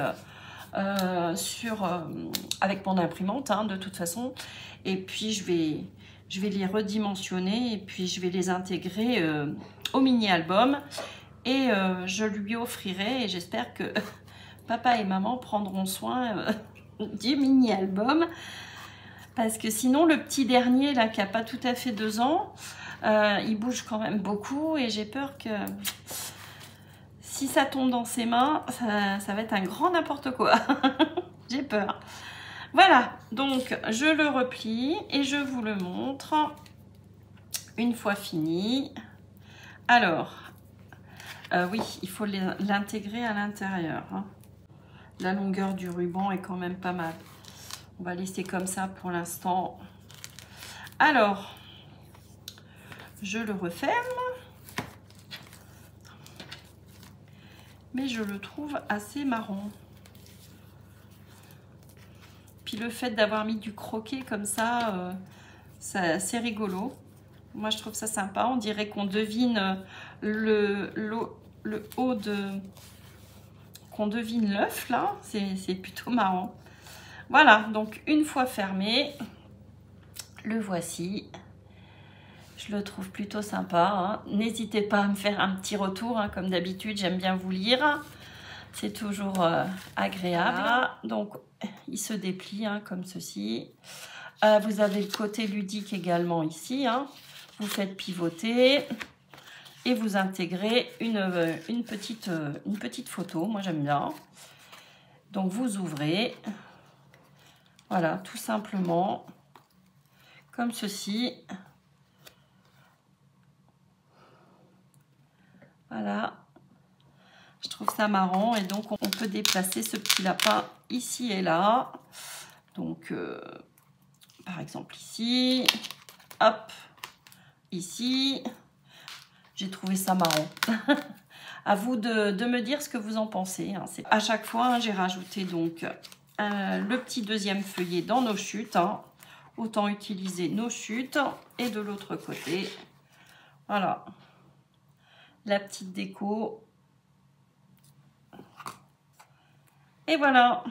avec mon imprimante, hein, de toute façon. Et puis je vais les redimensionner et puis je vais les intégrer au mini-album et je lui offrirai, et j'espère que papa et maman prendront soin du mini-album, parce que sinon le petit dernier là qui n'a pas tout à fait 2 ans, il bouge quand même beaucoup et j'ai peur que si ça tombe dans ses mains, ça va être un grand n'importe quoi. J'ai peur. Voilà, donc je le replie et je vous le montre une fois fini. Alors, oui, il faut l'intégrer à l'intérieur, hein. La longueur du ruban est quand même pas mal. On va laisser comme ça pour l'instant. Alors, je le referme. Mais je le trouve assez marrant. Puis le fait d'avoir mis du croquet comme ça, c'est rigolo. Moi, je trouve ça sympa. On dirait qu'on devine le haut de... qu'on devine l'œuf, là. C'est plutôt marrant. Voilà, donc une fois fermé, le voici. Je le trouve plutôt sympa, hein. N'hésitez pas à me faire un petit retour, hein. Comme d'habitude, j'aime bien vous lire. C'est toujours agréable. Voilà. Donc, il se déplie, hein, comme ceci. Vous avez le côté ludique également ici, hein. Vous faites pivoter et vous intégrez une petite photo. Moi, j'aime bien. Donc, vous ouvrez. Voilà, tout simplement, comme ceci. Voilà, je trouve ça marrant et donc on peut déplacer ce petit lapin ici et là. Donc, par exemple ici, hop, ici. J'ai trouvé ça marrant. À vous de me dire ce que vous en pensez, hein. À chaque fois, hein, j'ai rajouté donc le petit deuxième feuillet dans nos chutes, hein. Autant utiliser nos chutes et de l'autre côté. Voilà. La petite déco. Et voilà.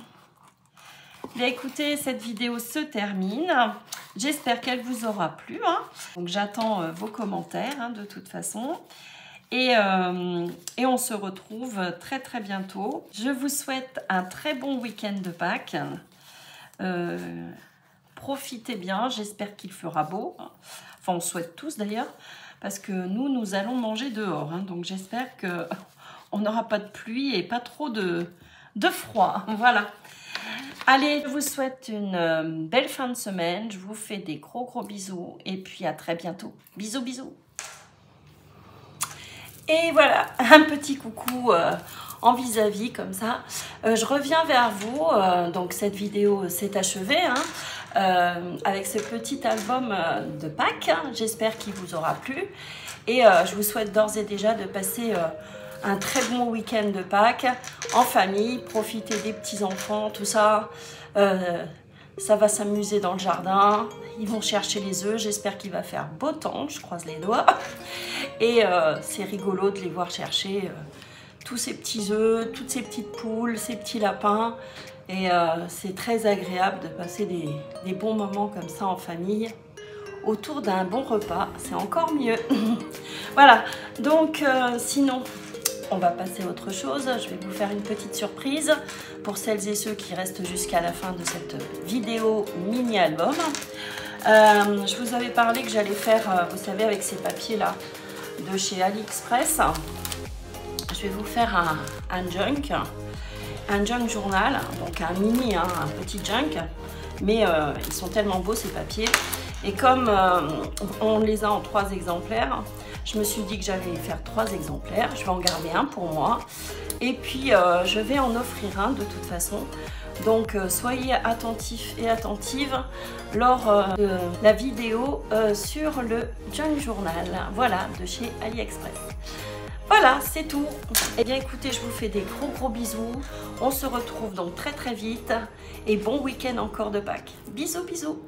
Bien, écoutez, cette vidéo se termine. J'espère qu'elle vous aura plu, hein. Donc j'attends vos commentaires, hein, de toute façon. Et on se retrouve très très bientôt. Je vous souhaite un très bon week-end de Pâques. Profitez bien, j'espère qu'il fera beau. Enfin, on souhaite tous d'ailleurs. Parce que nous allons manger dehors, hein, donc j'espère qu'on n'aura pas de pluie et pas trop de froid. Voilà. Allez, je vous souhaite une belle fin de semaine. Je vous fais des gros bisous et puis à très bientôt. Bisous, bisous. Et voilà, un petit coucou en vis-à-vis comme ça. Je reviens vers vous. Donc cette vidéo s'est achevée, hein. Avec ce petit album de Pâques. J'espère qu'il vous aura plu et je vous souhaite d'ores et déjà de passer un très bon week-end de Pâques en famille. Profitez des petits-enfants, tout ça. Ça va s'amuser dans le jardin. Ils vont chercher les œufs. J'espère qu'il va faire beau temps, je croise les doigts. Et c'est rigolo de les voir chercher tous ces petits œufs, toutes ces petites poules, ces petits lapins. Et c'est très agréable de passer des bons moments comme ça en famille, autour d'un bon repas, c'est encore mieux. Voilà, donc sinon, on va passer à autre chose. Je vais vous faire une petite surprise pour celles et ceux qui restent jusqu'à la fin de cette vidéo mini-album. Je vous avais parlé que j'allais faire, vous savez, avec ces papiers-là de chez AliExpress. Je vais vous faire un junk. Un junk journal, donc un mini, hein, un petit junk, mais ils sont tellement beaux ces papiers. Et comme on les a en 3 exemplaires, je me suis dit que j'allais faire 3 exemplaires. Je vais en garder un pour moi et puis je vais en offrir un de toute façon. Donc soyez attentifs et attentives lors de la vidéo sur le junk journal, voilà, de chez AliExpress. Voilà, c'est tout. Eh bien, écoutez, je vous fais des gros bisous. On se retrouve donc très vite. Et bon week-end encore de Pâques. Bisous, bisous.